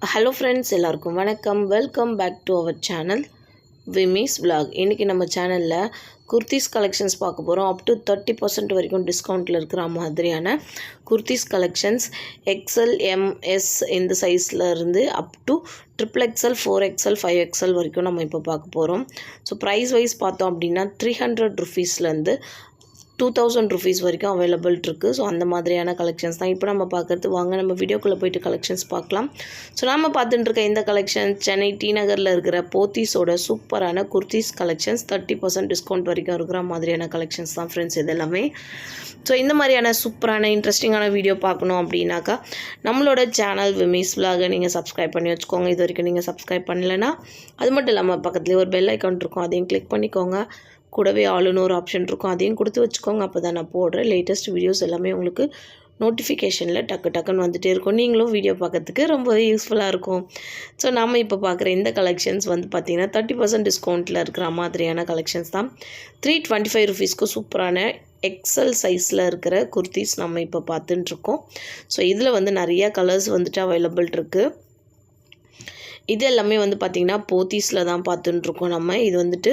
Hello friends, எல்லாருக்கும் வணக்கம். Welcome back to our channel விமிஸ் விலாக். இன்றைக்கி நம்ம சேனலில் குர்த்திஸ் கலெக்ஷன்ஸ் பார்க்க போகிறோம். அப் டு 30% வரைக்கும் டிஸ்கவுண்ட்டில் இருக்கிற மாதிரியான குர்த்திஸ் கலெக்ஷன்ஸ் எக்ஸ்எல் எம்எஸ் இந்த சைஸில் இருந்து up to XXL 4XL 5XL வரைக்கும் நம்ம இப்போ பார்க்க போகிறோம். ஸோ ப்ரைஸ் வைஸ் பார்த்தோம் அப்படின்னா 300 ருபீஸ்லேருந்து 2000 ருபீஸ் வரைக்கும் அவைலபிள் இருக்குது. ஸோ அந்த மாதிரியான கலெக்ஷன்ஸ் தான் இப்போ நம்ம பார்க்குறது. வாங்க நம்ம வீடியோக்குள்ளே போய்ட்டு கலெக்ஷன்ஸ் பார்க்கலாம். ஸோ நம்ம பார்த்துட்டு இருக்க இந்த கலெக்ஷன் சென்னை டி நகரில் இருக்கிற போத்தீஸோட சூப்பரான குர்த்திஸ் கலெக்ஷன்ஸ் 30% டிஸ்கவுண்ட் வரைக்கும் இருக்கிற மாதிரியான கலெக்ஷன்ஸ் தான் ஃப்ரெண்ட்ஸ் இது எல்லாமே. ஸோ இந்த மாதிரியான சூப்பரான இன்ட்ரெஸ்டிங்கான வீடியோ பார்க்கணும் அப்படின்னாக்கா நம்மளோட சேனல் விமிஸ் விலாகை நீங்கள் சப்ஸ்கிரைப் பண்ணி வச்சுக்கோங்க. இது வரைக்கும் நீங்கள் சப்ஸ்கிரைப் பண்ணலைன்னா அது மட்டும் இல்லாமல் பக்கத்துலேயே ஒரு பெல் ஐக்கான் இருக்கும், அதையும் கிளிக் பண்ணிக்கோங்க. கூடவே ஆளுன்னு ஒரு ஆப்ஷன் இருக்கும், அதையும் கொடுத்து வச்சுக்கோங்க. அப்போ தான் நான் போடுற லேட்டஸ்ட் வீடியோஸ் எல்லாமே உங்களுக்கு நோட்டிஃபிகேஷனில் டக்குன்னு வந்துகிட்டே இருக்கும். நீங்களும் வீடியோ பார்க்கறதுக்கு ரொம்பவே யூஸ்ஃபுல்லாக இருக்கும். ஸோ நாம் இப்போ பார்க்குற இந்த கலெக்ஷன்ஸ் வந்து பார்த்திங்கன்னா 30% டிஸ்கவுண்ட்டில் இருக்கிற மாதிரியான கலெக்ஷன்ஸ் தான். 325 ருபீஸ்க்கு சூப்பரான எக்ஸல் சைஸில் இருக்கிற குர்த்திஸ் நம்ம இப்போ பார்த்துட்டுருக்கோம். ஸோ இதில் வந்து நிறையா கலர்ஸ் வந்துட்டு அவைலபிள் இருக்குது. இது எல்லாமே வந்து பார்த்திங்கன்னா போத்தீஸில் தான் பார்த்துட்டுருக்கோம் நம்ம. இது வந்துட்டு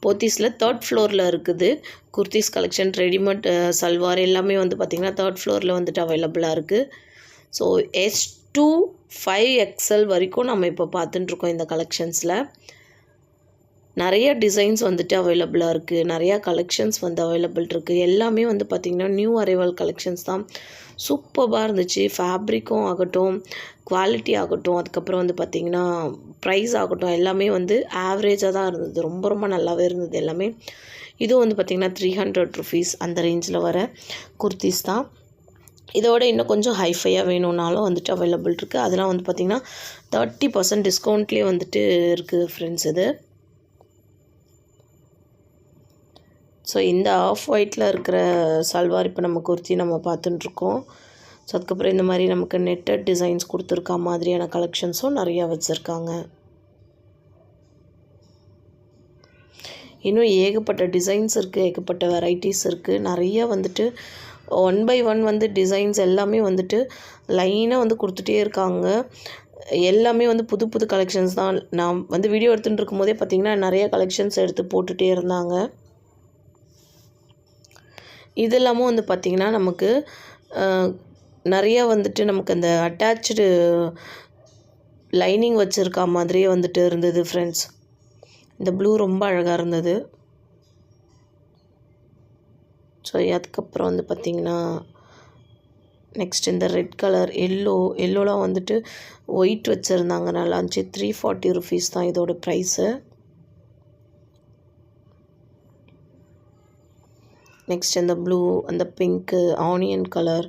போத்தீஸில் 3rd ஃப்ளோரில் இருக்குது. குர்த்திஸ் கலெக்ஷன் ரெடிமேட் சல்வார் எல்லாமே வந்து பார்த்திங்கன்னா 3rd ஃப்ளோரில் வந்துட்டு அவைலபிளாக இருக்குது. ஸோ S2 5XL வரைக்கும் நம்ம இப்போ பார்த்துட்டுருக்கோம். இந்த கலெக்ஷன்ஸில் நிறைய டிசைன்ஸ் வந்துட்டு அவைலபிளாக இருக்குது, நிறையா கலெக்ஷன்ஸ் வந்து அவைலபிள் இருக்குது. எல்லாமே வந்து பார்த்திங்கன்னா நியூ அரைவல் கலெக்ஷன்ஸ் தான். சூப்பராக இருந்துச்சு. ஃபேப்ரிக்கும் ஆகட்டும், குவாலிட்டி ஆகட்டும், அதுக்கப்புறம் வந்து பார்த்திங்கன்னா ப்ரைஸ் ஆகட்டும், எல்லாமே வந்து ஆவரேஜாக தான் இருந்தது. ரொம்ப நல்லாவே இருந்தது எல்லாமே. இதுவும் வந்து பார்த்திங்கன்னா 300 ருபீஸ் அந்த ரேஞ்சில் வர குர்த்திஸ் தான். இதோட இன்னும் கொஞ்சம் ஹைஃபையாக வேணும்னாலும் வந்துட்டு அவைலபிள் இருக்குது. அதெல்லாம் வந்து பார்த்திங்கன்னா 30% டிஸ்கவுண்ட்லேயே வந்துட்டு இருக்குது ஃப்ரெண்ட்ஸ் இது. ஸோ இந்த ஆஃப் ஒயிட்டில் இருக்கிற சல்வார் இப்போ நம்ம குர்த்தி நம்ம பார்த்துட்டுருக்கோம். ஸோ அதுக்கப்புறம் இந்த மாதிரி நமக்கு நெட்டட் டிசைன்ஸ் கொடுத்துருக்கா மாதிரியான கலெக்ஷன்ஸும் நிறையா வச்சுருக்காங்க. இன்னும் ஏகப்பட்ட டிசைன்ஸ் இருக்குது, ஏகப்பட்ட வெரைட்டிஸ் இருக்குது. நிறையா வந்துட்டு 1 by 1 வந்து டிசைன்ஸ் எல்லாமே வந்துட்டு லைனாக வந்து கொடுத்துட்டே இருக்காங்க. எல்லாமே வந்து புது கலெக்ஷன்ஸ் தான். நான் வந்து வீடியோ எடுத்துகிட்டு இருக்கும்போதே பார்த்திங்கன்னா நிறைய கலெக்ஷன்ஸ் எடுத்து போட்டுகிட்டே இருந்தாங்க. இது இல்லாமல் வந்து பார்த்திங்கன்னா நமக்கு நிறையா வந்துட்டு நமக்கு அந்த அட்டாச்சு லைனிங் வச்சுருக்கா மாதிரியே வந்துட்டு இருந்தது ஃப்ரெண்ட்ஸ். இந்த ப்ளூ ரொம்ப அழகாக இருந்தது. ஸோ அதுக்கப்புறம் வந்து பார்த்திங்கன்னா நெக்ஸ்ட் இந்த ரெட் கலர் எல்லோலாம் வந்துட்டு ஒயிட் வச்சுருந்தாங்க, நல்லா இருந்துச்சு. 340 ருபீஸ் தான் இதோட ப்ரைஸு. நெக்ஸ்ட் இந்த ப்ளூ, அந்த பிங்க்கு, ஆனியன் கலர்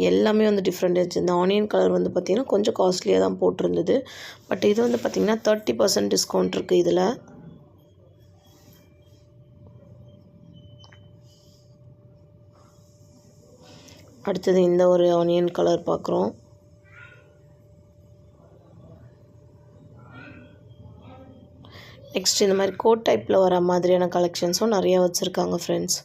எல்லாமே வந்து டிஃப்ரெண்ட் ஆச்சு. இந்த ஆனியன் கலர் வந்து பார்த்திங்கன்னா கொஞ்சம் காஸ்ட்லியாக தான் போட்டிருந்தது. பட் இது வந்து பார்த்திங்கன்னா 30% டிஸ்கவுண்ட் இருக்குது இதில். அடுத்தது இந்த ஒரு ஆனியன் கலர் பார்க்குறோம். நெக்ஸ்ட் இந்த மாதிரி கோட் டைப்பில் வர மாதிரியான கலெக்ஷன்ஸும் நிறையா வச்சுருக்காங்க ஃப்ரெண்ட்ஸ்.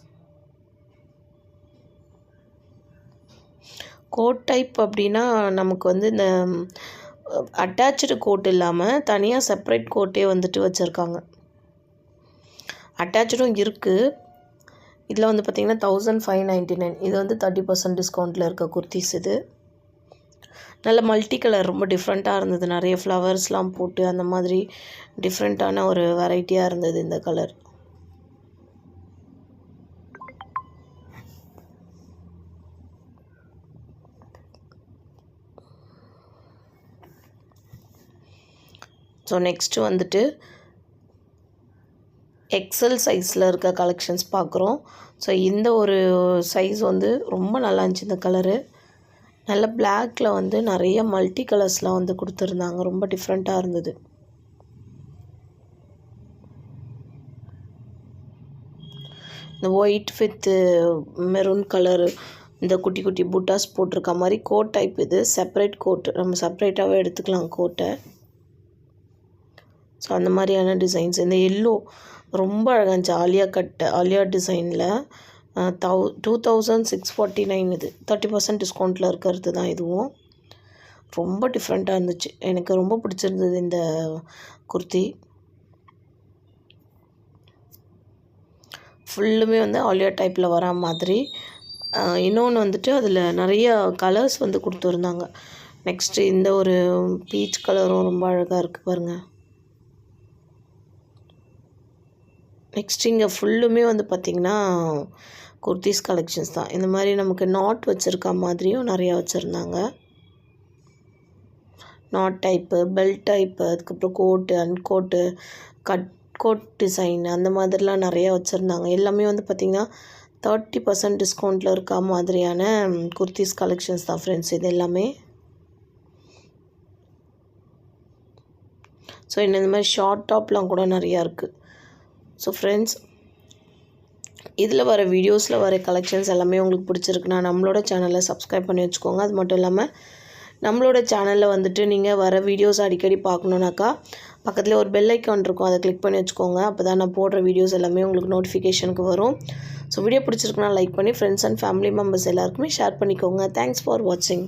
கோட் டைப் அப்படின்னா நமக்கு வந்து இந்த அட்டாச்சு கோட் இல்லாமல் தனியாக செப்பரேட் கோட்டே வந்துட்டு வச்சுருக்காங்க. அட்டாச்சும் இருக்குது. இதில் வந்து பார்த்திங்கன்னா 1599. இது வந்து 30% டிஸ்கவுண்ட்டில் இருக்க குர்த்திஸ். இது நல்ல மல்டி கலர், ரொம்ப டிஃப்ரெண்ட்டாக இருந்தது. நிறைய ஃப்ளவர்ஸ்லாம் போட்டு அந்த மாதிரி டிஃப்ரெண்ட்டான ஒரு வெரைட்டியாக இருந்தது இந்த கலர். ஸோ நெக்ஸ்ட்டு வந்துட்டு எக்ஸல் சைஸில் இருக்க கலெக்ஷன்ஸ் பார்க்குறோம். ஸோ இந்த ஒரு சைஸ் வந்து ரொம்ப நல்லா இருந்துச்சு. இந்த கலரு நல்ல பிளாக்கில் வந்து நிறைய மல்டி கலர்ஸ்லாம் வந்து கொடுத்துருந்தாங்க. ரொம்ப டிஃப்ரெண்ட்டாக இருந்தது. இந்த ஒயிட் வித் மெரூன் கலரு, இந்த குட்டி புட்டாஸ் போட்டிருக்க மாதிரி கோட் டைப். இது செப்பரேட் கோட், நம்ம செப்பரேட்டாகவே எடுத்துக்கலாம் கோட்டை. ஸோ அந்த மாதிரியான டிசைன்ஸ். இந்த எல்லோ ரொம்ப அழகாக இருந்துச்சு. ஆலியா டிசைனில் 2649. இது 30% டிஸ்கவுண்ட்டில் இருக்கிறது தான் இதுவும். ரொம்ப டிஃப்ரெண்ட்டாக இருந்துச்சு. எனக்கு ரொம்ப பிடிச்சிருந்தது இந்த குர்த்தி. ஃபுல்லுமே வந்து ஆலியா டைப்பில் வரா மாதிரி. இன்னொன்று வந்துட்டு அதில் நிறைய கலர்ஸ் வந்து கொடுத்துருந்தாங்க. நெக்ஸ்ட்டு இந்த ஒரு பீச் கலரும் ரொம்ப அழகாக இருக்குது பாருங்கள். நெக்ஸ்ட் இங்கே ஃபுல்லுமே வந்து பார்த்திங்கன்னா குர்த்திஸ் கலெக்ஷன்ஸ் தான். இந்த மாதிரி நமக்கு நாட் வச்சுருக்க மாதிரியும் நிறையா வச்சுருந்தாங்க. நாட் டைப்பு, பெல்ட் டைப்பு, அதுக்கப்புறம் கோட்டு, அன்கோட்டு, கோட் டிசைன் அந்த மாதிரிலாம் நிறையா வச்சுருந்தாங்க. எல்லாமே வந்து பார்த்திங்கன்னா 30% டிஸ்கவுண்ட்டில் இருக்க மாதிரியான குர்த்திஸ் கலெக்ஷன்ஸ் தான் ஃப்ரெண்ட்ஸ் இது எல்லாமே. ஸோ இந்த மாதிரி ஷார்ட் டாப்லாம் கூட நிறையா இருக்குது. ஸோ ஃப்ரெண்ட்ஸ், இதில் வர வீடியோஸில் வர கலெக்ஷன்ஸ் எல்லாமே உங்களுக்கு பிடிச்சிருக்குன்னா நம்மளோட சேனலை சப்ஸ்கிரைப் பண்ணி வச்சுக்கோங்க. அது மட்டும் இல்லாமல் நம்மளோட சேனலில் வந்துட்டு நீங்கள் வர வீடியோஸ் அடிக்கடி பார்க்கணுன்னாக்கா பக்கத்தில் ஒரு பெல் ஐக்கான் இருக்கும், அதை கிளிக் பண்ணி வச்சுக்கோங்க. அப்போ தான் நான் போடுற வீடியோஸ் எல்லாமே உங்களுக்கு நோட்டிஃபிகேஷனுக்கு வரும். ஸோ வீடியோ பிடிச்சிருக்குன்னா லைக் பண்ணி ஃப்ரெண்ட்ஸ் அண்ட் ஃபேமிலி மெம்பர்ஸ் எல்லாருக்குமே ஷேர் பண்ணிக்கோங்க. தேங்க்ஸ் ஃபார் வாட்சிங்.